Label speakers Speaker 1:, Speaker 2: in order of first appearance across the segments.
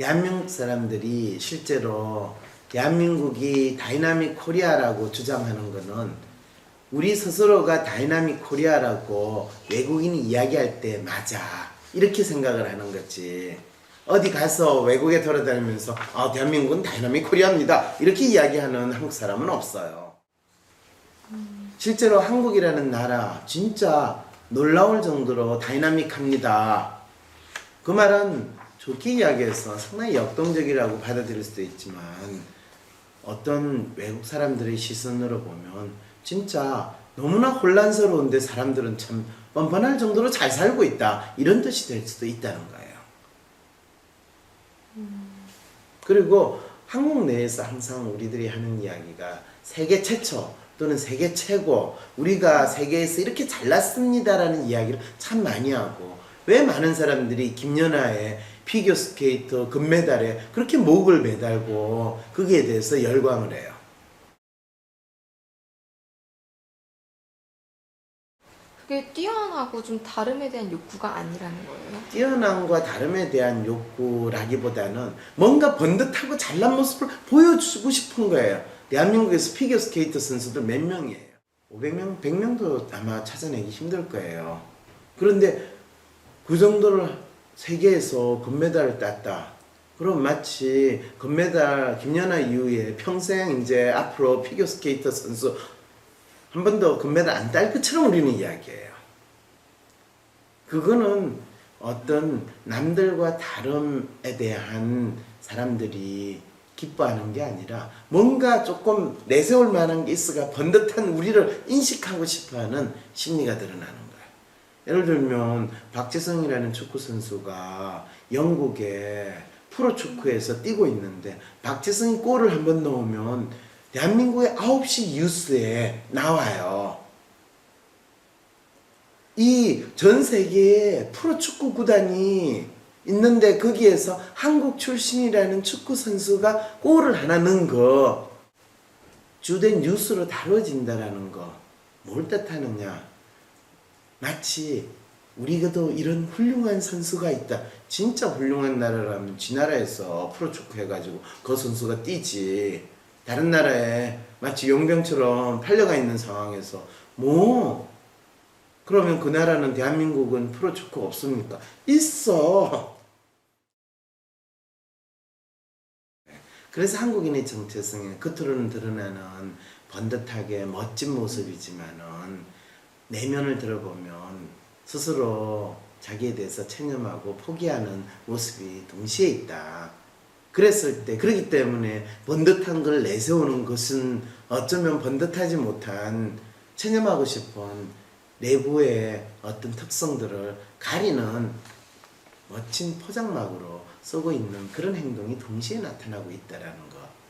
Speaker 1: 대한민국 사람들이 실제로 대한민국이 다이나믹 코리아라고 주장하는 거는 우리 스스로가 다이나믹 코리아라고 외국인이 이야기할 때 맞아 이렇게 생각을 하는 거지. 어디 가서 외국에 돌아다니면서 대한민국은 다이나믹 코리아입니다 이렇게 이야기하는 한국 사람은 없어요. 실제로 한국이라는 나라 진짜 놀라울 정도로 다이나믹합니다. 그 말은 좋게 이야기해서 상당히 역동적이라고 받아들일 수도 있지만 어떤 외국 사람들의 시선으로 보면 진짜 너무나 혼란스러운데 사람들은 참 뻔뻔할 정도로 잘 살고 있다 이런 뜻이 될 수도 있다는 거예요. 그리고 한국 내에서 항상 우리들이 하는 이야기가 세계 최초 또는 세계 최고 우리가 세계에서 이렇게 잘났습니다라는 이야기를 참 많이 하고 왜 많은 사람들이 김연아의 피겨스케이터 금메달에 그렇게 목을 매달고 거기에 대해서 열광을 해요.
Speaker 2: 그게 뛰어나고 좀 다름에 대한 욕구가 아니라는 거예요?
Speaker 1: 뛰어남과 다름에 대한 욕구라기보다는 뭔가 번듯하고 잘난 모습을 보여주고 싶은 거예요. 대한민국에서 피겨스케이터 선수들 몇 명이에요? 500명, 100명도 아마 찾아내기 힘들 거예요. 그런데 그 정도를 세계에서 금메달을 땄다. 그럼 마치 금메달 김연아 이후에 평생 이제 앞으로 피겨스케이터 선수 한 번도 금메달 안 딸 것처럼 우리는 이야기해요. 그거는 어떤 남들과 다름에 대한 사람들이 기뻐하는 게 아니라 뭔가 조금 내세울 만한 게 있어가 번듯한 우리를 인식하고 싶어하는 심리가 드러나는 거예요. 예를 들면 박지성이라는 축구 선수가 영국의 프로축구에서 뛰고 있는데 박지성이 골을 한번 넣으면 대한민국의 9시 뉴스에 나와요. 이 전 세계에 프로축구 구단이 있는데 거기에서 한국 출신이라는 축구 선수가 골을 하나 넣은 거 주된 뉴스로 다뤄진다라는 거 뭘 뜻하느냐? 마치 우리가도 이런 훌륭한 선수가 있다. 진짜 훌륭한 나라라면 지 나라에서 프로축구 해가지고 그 선수가 뛰지. 다른 나라에 마치 용병처럼 팔려가 있는 상황에서 그러면 그 나라는 대한민국은 프로축구 없습니까? 있어. 그래서 한국인의 정체성이 겉으로는 드러나는 번듯하게 멋진 모습이지만은 내면을 들어보면 스스로 자기에 대해서 체념하고 포기하는 모습이 동시에 있다. 그렇기 때문에 번듯한 걸 내세우는 것은 어쩌면 번듯하지 못한 체념하고 싶은 내부의 어떤 특성들을 가리는 멋진 포장막으로 쓰고 있는 그런 행동이 동시에 나타나고 있다는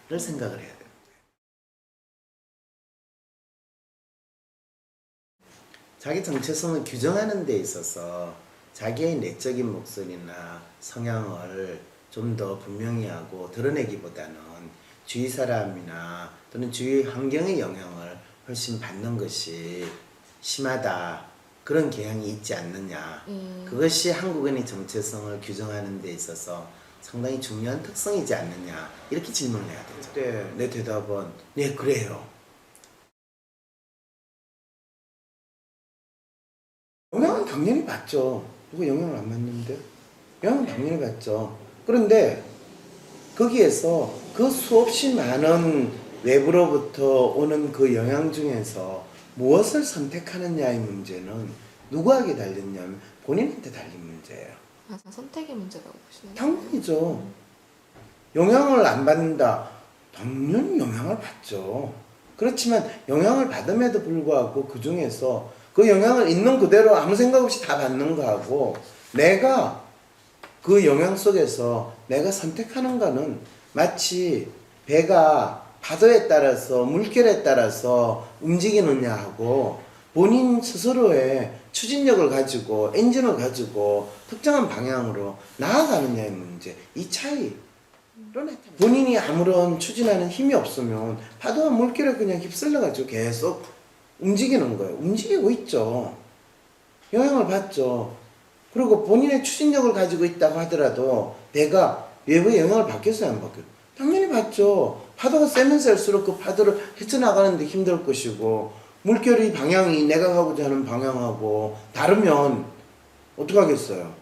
Speaker 1: 거를 생각을 해야 됩니다. 자기 정체성을 규정하는 데 있어서 자기의 내적인 목소리나 성향을 좀 더 분명히 하고 드러내기보다는 주위 사람이나 또는 주위 환경의 영향을 훨씬 받는 것이 심하다. 그런 경향이 있지 않느냐. 그것이 한국인의 정체성을 규정하는 데 있어서 상당히 중요한 특성이지 않느냐. 이렇게 질문을 해야 되죠. 그때 내 대답은 네, 그래요. 영향은 당연히 받죠. 누가 영향을 안 받는데? 영향은 당연히 받죠. 그런데 거기에서 그 수없이 많은 외부로부터 오는 그 영향 중에서 무엇을 선택하느냐의 문제는 누구에게 달렸냐면 본인한테 달린 문제예요.
Speaker 2: 선택의 문제라고 보시나요?
Speaker 1: 당연히죠. 영향을 안 받는다. 당연히 영향을 받죠. 그렇지만 영향을 받음에도 불구하고 그 중에서 그 영향을 있는 그대로 아무 생각 없이 다 받는 거하고 내가 그 영향 속에서 내가 선택하는 거는 마치 배가 파도에 따라서 물결에 따라서 움직이느냐 하고 본인 스스로의 추진력을 가지고 엔진을 가지고 특정한 방향으로 나아가느냐의 문제, 이 차이로 나타납니다. 본인이 아무런 추진하는 힘이 없으면 파도와 물결에 그냥 휩쓸려 가지고 계속 움직이는 거예요. 움직이고 있죠. 영향을 받죠. 그리고 본인의 추진력을 가지고 있다고 하더라도 배가 외부의 영향을 받겠어요, 안 받겠어요? 당연히 받죠. 파도가 세면 셀수록 그 파도를 헤쳐나가는데 힘들 것이고, 물결의 방향이 내가 가고자 하는 방향하고 다르면 어떡하겠어요?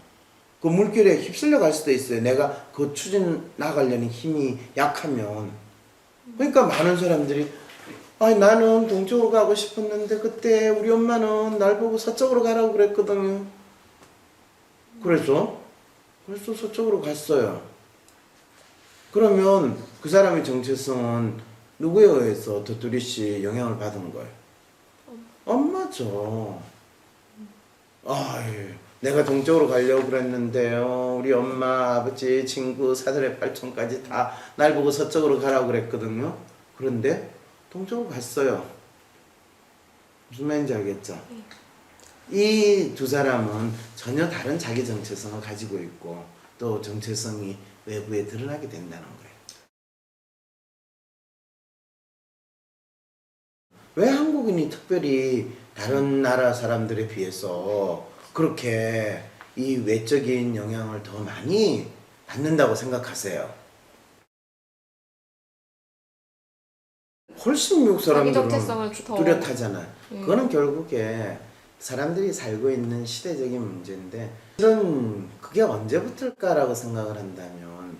Speaker 1: 그 물결에 휩쓸려 갈 수도 있어요. 내가 그 추진 나가려는 힘이 약하면. 그러니까 많은 사람들이, 아니, 나는 동쪽으로 가고 싶었는데, 그때 우리 엄마는 날 보고 서쪽으로 가라고 그랬거든요. 그래서 서쪽으로 갔어요. 그러면 그 사람의 정체성은 누구에 의해서 도토리씨 영향을 받은 거예요? 엄마죠. 아유, 내가 동쪽으로 가려고 그랬는데요. 우리 엄마, 아버지, 친구, 사돈의 팔촌까지 다 날 보고 서쪽으로 가라고 그랬거든요. 그런데 동쪽으로 갔어요. 무슨 말인지 알겠죠? 이 두 사람은 전혀 다른 자기 정체성을 가지고 있고 또 정체성이 외부에 드러나게 된다는 거예요. 왜 한국인이 특별히 다른 나라 사람들에 비해서 그렇게 이 외적인 영향을 더 많이 받는다고 생각하세요? 훨씬 미국
Speaker 2: 자기
Speaker 1: 사람들은
Speaker 2: 정체성을 더
Speaker 1: 뚜렷하잖아요. 그거는 결국에 사람들이 살고 있는 시대적인 문제인데, 이런 그게 언제부터일까라고 생각을 한다면,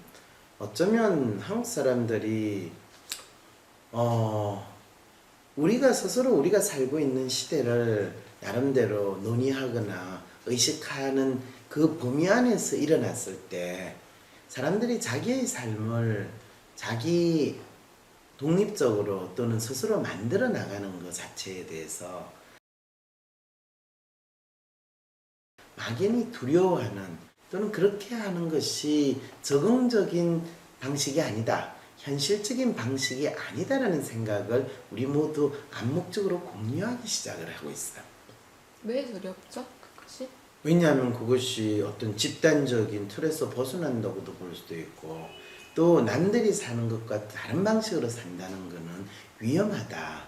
Speaker 1: 어쩌면 한국 사람들이 우리가 스스로 우리가 살고 있는 시대를 나름대로 논의하거나 의식하는 그 범위 안에서 일어났을 때 사람들이 자기의 삶을 자기 독립적으로 또는 스스로 만들어 나가는 것 자체에 대해서 막연히 두려워하는 또는 그렇게 하는 것이 적응적인 방식이 아니다. 현실적인 방식이 아니다라는 생각을 우리 모두 암묵적으로 공유하기 시작을 하고 있어요.
Speaker 2: 왜 두렵죠? 그것이?
Speaker 1: 왜냐하면 그것이 어떤 집단적인 틀에서 벗어난다고도 볼 수도 있고, 또 남들이 사는 것과 다른 방식으로 산다는 것은 위험하다.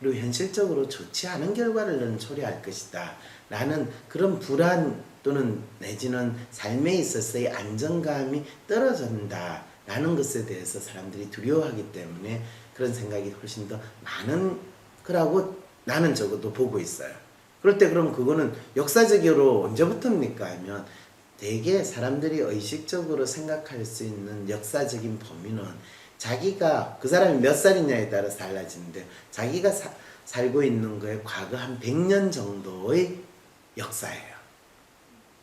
Speaker 1: 그리고 현실적으로 좋지 않은 결과를 너는 초래할 것이다. 라는 그런 불안 또는 내지는 삶에 있어서의 안정감이 떨어진다. 라는 것에 대해서 사람들이 두려워하기 때문에 그런 생각이 훨씬 더 많은 거라고 나는 적어도 보고 있어요. 그럴 때 그럼 그거는 역사적으로 언제부터입니까 하면 대개 사람들이 의식적으로 생각할 수 있는 역사적인 범위는 자기가 그 사람이 몇 살이냐에 따라서 달라지는데, 자기가 살고 있는 거에 과거 한 100년 정도의 역사예요.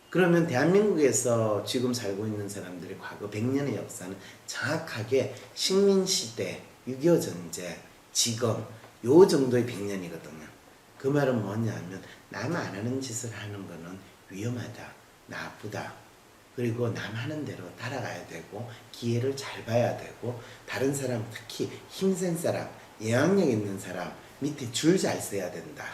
Speaker 1: 그러면 대한민국에서 지금 살고 있는 사람들의 과거 100년의 역사는 정확하게 식민시대, 6.25 전쟁, 지금 요 정도의 100년이거든요. 그 말은 뭐냐 하면 남 안 하는 짓을 하는 거는 위험하다, 나쁘다. 그리고 남 하는 대로 따라가야 되고 기회를 잘 봐야 되고, 다른 사람, 특히 힘센 사람, 영향력 있는 사람 밑에 줄 잘 서야 된다.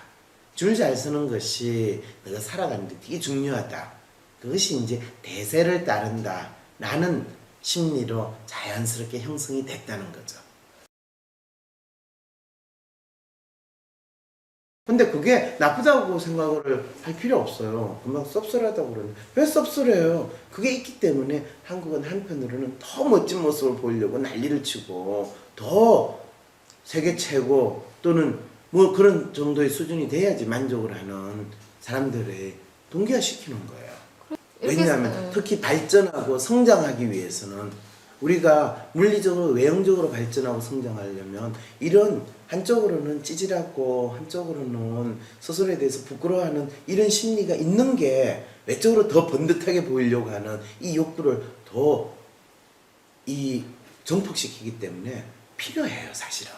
Speaker 1: 줄 잘 서는 것이 내가 살아가는데 되게 중요하다. 그것이 이제 대세를 따른다 라는 심리로 자연스럽게 형성이 됐다는 거죠. 근데 그게 나쁘다고 생각을 할 필요 없어요. 금방 섭섭하다고 그러는데 왜 섭섭해요? 그게 있기 때문에 한국은 한편으로는 더 멋진 모습을 보이려고 난리를 치고 더 세계 최고 또는 뭐 그런 정도의 수준이 돼야지 만족을 하는 사람들을 동기화시키는 거예요. 왜냐하면 특히 발전하고 성장하기 위해서는 우리가 물리적으로 외형적으로 발전하고 성장하려면 이런 한쪽으로는 찌질하고 한쪽으로는 스스로에 대해서 부끄러워하는 이런 심리가 있는 게 외적으로 더 번듯하게 보이려고 하는 이 욕구를 더 이 정폭시키기 때문에 필요해요, 사실은.